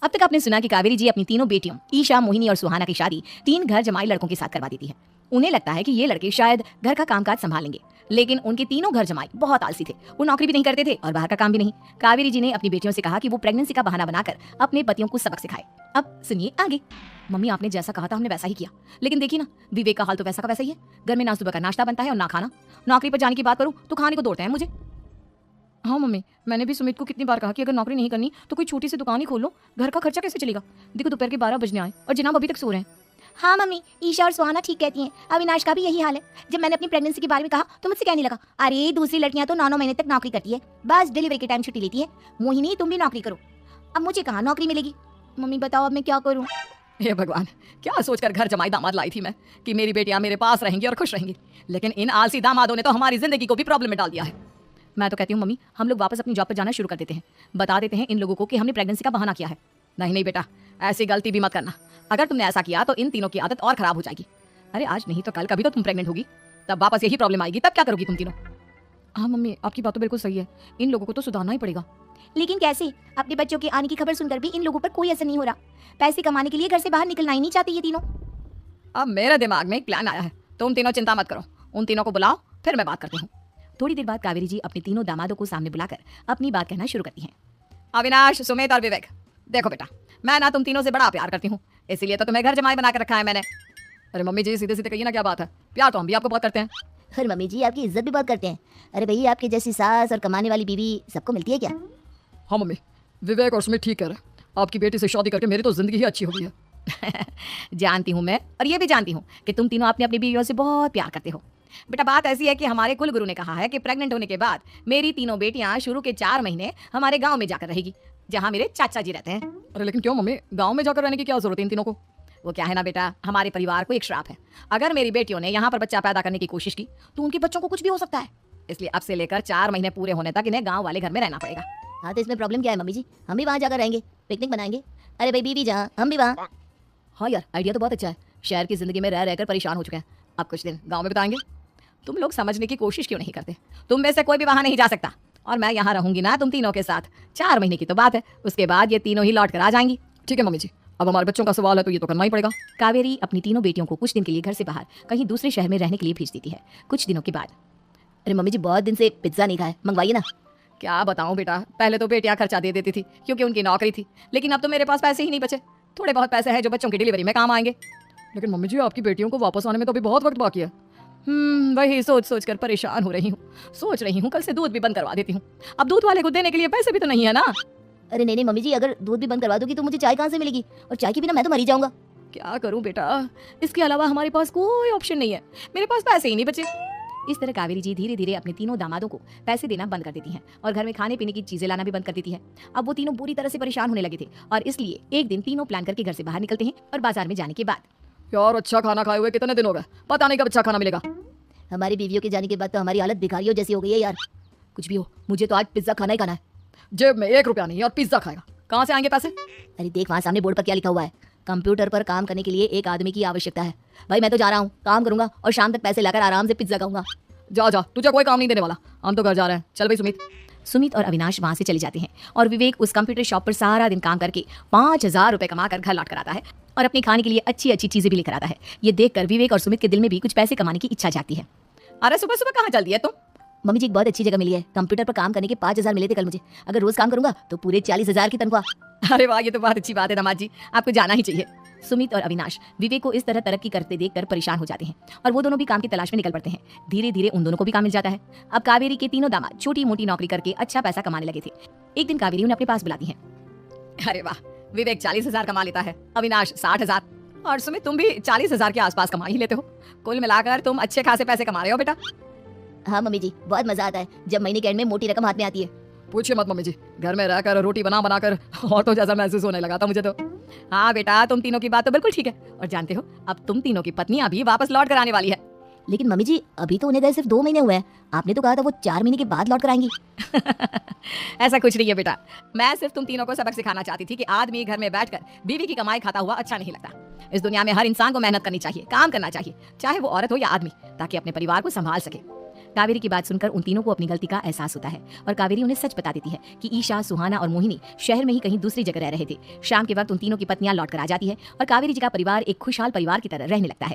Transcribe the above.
अब तक आपने सुना कि कावेरी जी अपनी तीनों बेटियों ईशा, मोहिनी और सुहाना की शादी 3 घर जमाई लड़कों के साथ करवा देती है। उन्हें लगता है कि ये लड़के शायद घर का कामकाज संभालेंगे, लेकिन उनके तीनों घर जमाई बहुत आलसी थे। वो नौकरी भी नहीं करते थे और बाहर का काम भी नहीं। कावेरी जी ने अपनी बेटियों से कहा कि वो प्रेगनेंसी का बहाना बनाकर अपने पतियों को सबक सिखाए। अब सुनिए आगे। मम्मी, आपने जैसा कहा था हमने वैसा ही किया, लेकिन देखिए ना, विवेक का हाल तो वैसा का वैसा ही है। घर में ना सुबह का नाश्ता बनता है और ना खाना। नौकरी पर जाने की बात करूं तो खाने को दौड़ते हैं मुझे। हाँ मम्मी, मैंने भी सुमित को कितनी बार कहा कि अगर नौकरी नहीं करनी तो कोई छोटी सी दुकान ही खोल लो, घर का खर्चा कैसे चलेगा। देखो दोपहर के 12 बजने आए और जनाब अभी तक सो रहे हैं। हाँ मम्मी, ईशा और सुहाना ठीक कहती हैं। अविनाश का भी यही हाल है। जब मैंने अपनी प्रेगनेंसी के बारे में कहा तो मुझसे कहने लगा, अरे दूसरी लड़कियां तो 9 महीने तक नौकरी करती है, बस डिलीवरी के टाइम छुट्टी लेती है। मोहिनी, तुम भी नौकरी करो। अब मुझे कहाँ नौकरी मिलेगी। मम्मी बताओ अब मैं क्या करूँ। हे भगवान, क्या सोचकर घर जमाई दामाद लाई थी मैं कि मेरी बेटियां मेरे पास रहेंगी और खुश रहेंगी, लेकिन इन आलसी दामादों ने तो हमारी जिंदगी को भी प्रॉब्लम में डाल दिया है। मैं तो कहती हूँ मम्मी, हम लोग वापस अपनी जॉब पर जाना शुरू कर देते हैं। बता देते हैं इन लोगों को कि हमने प्रेगनेंसी का बहाना किया है। नहीं नहीं बेटा, ऐसी गलती भी मत करना। अगर तुमने ऐसा किया तो इन तीनों की आदत और खराब हो जाएगी। अरे आज नहीं तो कल कभी तो तुम प्रेग्नेंट होगी, तब वापस यही प्रॉब्लम आएगी। तब क्या करोगी तुम तीनों। हाँ मम्मी, आपकी बात तो बिल्कुल सही है। इन लोगों को तो सुधारना ही पड़ेगा। लेकिन कैसे? अपने बच्चों के आने की खबर सुनकर भी इन लोगों पर कोई असर नहीं हो रहा। पैसे कमाने के लिए घर से बाहर निकलना ही नहीं चाहते ये तीनों। अब मेरे दिमाग में एक प्लान आया है। तुम तीनों चिंता मत करो, उन तीनों को बुलाओ, फिर मैं बात करती हूँ। थोड़ी देर बाद कावेरी जी अपने तीनों दामादों को सामने बुलाकर अपनी बात कहना शुरू करती हैं। अविनाश, सुमित और विवेक, देखो बेटा, मैं ना तुम तीनों से बड़ा प्यार करती हूँ, इसीलिए तो तुम्हें घर जमाई बना कर रखा है मैंने। अरे मम्मी जी, सीधे सीधे कहिए ना, क्या बात है। प्यार तो हम भी आपको बहुत करते हैं। अरे मम्मी जी, आपकी इज्जत भी बहुत करते हैं। अरे भैया, आपकी जैसी सास और कमाने वाली बीवी सबको मिलती है क्या? हाँ मम्मी, विवेक और सुमित ठीक कह रहे हैं। आपकी बेटी से शादी करके मेरी तो जिंदगी ही अच्छी हो गई है। जानती हूँ मैं, और ये भी जानती हूँ कि तुम तीनों अपनी अपनी बीवियों से बहुत प्यार करते हो। बेटा बात ऐसी है कि हमारे कुल गुरु ने कहा है कि प्रेग्नेंट होने के बाद मेरी तीनों बेटियां शुरू के 4 महीने हमारे गांव में जाकर रहेगी, जहां मेरे चाचा जी रहते हैं। अरे लेकिन क्यों मम्मी, गांव में जाकर रहने की क्या जरूरत है इन तीनों को। वो क्या है ना बेटा, हमारे परिवार को एक श्राप है। अगर मेरी बेटियों ने यहाँ पर बच्चा पैदा करने की कोशिश की तो उनके बच्चों को कुछ भी हो सकता है। इसलिए अब से लेकर 4 महीने पूरे होने तक इन्हें गाँव वाले घर में रहना पड़ेगा। हाँ तो इसमें प्रॉब्लम क्या है मम्मी जी? हम भी वहाँ जाकर रहेंगे, पिकनिक बनाएंगे। अरे भाई, बीवी जहाँ हम भी वहाँ। हाँ यार, आइडिया तो बहुत अच्छा है। शहर की जिंदगी में रह रहकर परेशान हो चुके हैं, अब कुछ दिन गाँव में बिताएंगे। तुम लोग समझने की कोशिश क्यों नहीं करते। तुम में से कोई भी वहां नहीं जा सकता, और मैं यहाँ रहूंगी ना तुम तीनों के साथ। 4 महीने की तो बात है, उसके बाद ये तीनों ही लौट कर आ जाएंगी। ठीक है मम्मी जी, अब हमारे बच्चों का सवाल है तो ये तो करना ही पड़ेगा। कावेरी अपनी तीनों बेटियों को कुछ दिन के लिए घर से बाहर कहीं दूसरे शहर में रहने के लिए भेज देती है। कुछ दिनों के बाद, अरे मम्मी जी, बहुत दिन से पिज्जा नहीं खाया, मंगवाइए ना। क्या बताऊं बेटा, पहले तो बेटियां खर्चा दे देती थी क्योंकि उनकी नौकरी थी, लेकिन अब तो मेरे पास पैसे ही नहीं बचे। थोड़े बहुत पैसे हैं जो बच्चों की डिलीवरी में काम आएंगे। लेकिन मम्मी जी, आपकी बेटियों को वापस आने में तो अभी बहुत वक्त बाकी है। वही सोच सोच कर परेशान हो रही हूँ। सोच रही हूँ कल से दूध भी बंद करवा देती हूँ। अब दूध वाले को देने के लिए पैसे भी तो नहीं है ना। अरे नहीं नहीं मम्मी जी, अगर दूध भी बंद करवा दोगी तो मुझे चाय कहाँ से मिलेगी, और चाय के बिना मैं तो मर ही जाऊंगा। क्या करूँ बेटा, इसके अलावा हमारे पास कोई ऑप्शन नहीं है। मेरे पास पैसे ही नहीं बचे। इस तरह कावेरी जी धीरे धीरे अपने तीनों दामादों को पैसे देना बंद कर देती हैं और घर में खाने पीने की चीजें लाना भी बंद कर देती है। अब वो तीनों बुरी तरह से परेशान होने लगे थे और इसलिए एक दिन तीनों प्लान करके घर से बाहर निकलते हैं। और बाजार में जाने के बाद, यार अच्छा खाना खाए हुए कितने दिन हो गए, पता नहीं कब अच्छा खाना मिलेगा। हमारी बीवियों के जाने के बाद तो हमारी हालत भिखारियों जैसी हो गई है यार। कुछ भी हो, मुझे तो आज पिज्जा खाना ही खाना है। जेब में 1 रुपया नहीं और पिज्जा खाएगा, कहाँ से आएंगे पैसे। अरे देख, वहाँ सामने बोर्ड पर क्या लिखा हुआ है, कंप्यूटर पर काम करने के लिए एक आदमी की आवश्यकता है। भाई मैं तो जा रहा हूँ, काम करूंगा और शाम तक पैसे लाकर आराम से पिज्जा खाऊंगा। जा जा, तुझे कोई काम नहीं देने वाला, हम तो घर जा रहे हैं। चल भाई सुमित। सुमित और अविनाश वहां से चले जाते हैं और विवेक उस कंप्यूटर शॉप पर सारा दिन काम करके 5000 रुपए कमाकर घर लौट कर आता है और अपने खाने के लिए अच्छी अच्छी चीजें भी लेकर आता है। ये देखकर विवेक और सुमित के दिल में भी कुछ पैसे कमाने की इच्छा जाती है। अरे सुबह सुबह कहाँ चल दिए तुम। मम्मी जी, एक बहुत अच्छी जगह मिली है, कंप्यूटर पर काम करने के 5000 मिले थे कल मुझे। अगर रोज काम करूंगा तो पूरे 40,000 की तनख्वाह। अरे वाह, ये तो बहुत अच्छी बात है दामाद जी, आपको जाना ही चाहिए। सुमित और अविनाश विवेक को इस तरह तरक्की करते देखकर परेशान हो जाते हैं और वो दोनों भी काम की तलाश में निकल पड़ते हैं। धीरे धीरे उन दोनों को भी काम मिल जाता है। अब कावेरी के तीनों दामाद छोटी मोटी नौकरी करके अच्छा पैसा कमाने लगे थे। एक दिन कावेरी उन्हें अपने पास बुलाती है। अरे वाह, विवेक 40,000 कमा लेता है, अविनाश 60,000 और सुमित तुम भी 40,000 के आसपास कमा ही लेते हो। कुल मिलाकर तुम अच्छे खासे पैसे कमा रहे हो बेटा। हाँ मम्मी जी, बहुत मजा आता है जब महीने के एंड में मोटी रकम हाथ में आती है। पूछिए मत मम्मी जी, घर में रहकर रोटी बना बनाकर ऑटो जैसा महसूस होने लगा था मुझे तो। हाँ बेटा, तुम तीनों की बात तो बिल्कुल ठीक है। और जानते हो, अब तुम तीनों की पत्नियां भी वापस लौट कर आने वाली है। लेकिन मम्मी जी, अभी तो उन्हें गए सिर्फ 2 महीने हुए हैं, आपने तो कहा था वो 4 महीने के बाद लौट कर आएंगी। ऐसा कुछ नहीं है बेटा, मैं सिर्फ तुम तीनों को सबक सिखाना चाहती थी कि आदमी घर में बैठकर बीवी की कमाई खाता हुआ अच्छा नहीं लगता। इस दुनिया में हर इंसान को मेहनत करनी चाहिए, काम करना चाहिए, चाहे वो औरत हो या आदमी, ताकि अपने परिवार को संभाल सके। कावेरी की बात सुनकर उन तीनों को अपनी गलती का एहसास होता है और कावेरी उन्हें सच बता देती है कि ईशा, सुहाना और मोहिनी शहर में ही कहीं दूसरी जगह रह रहे थे। शाम के वक्त उन तीनों की पत्नियां लौट कर आ जाती है और कावेरी जी का परिवार एक खुशहाल परिवार की तरह रहने लगता है।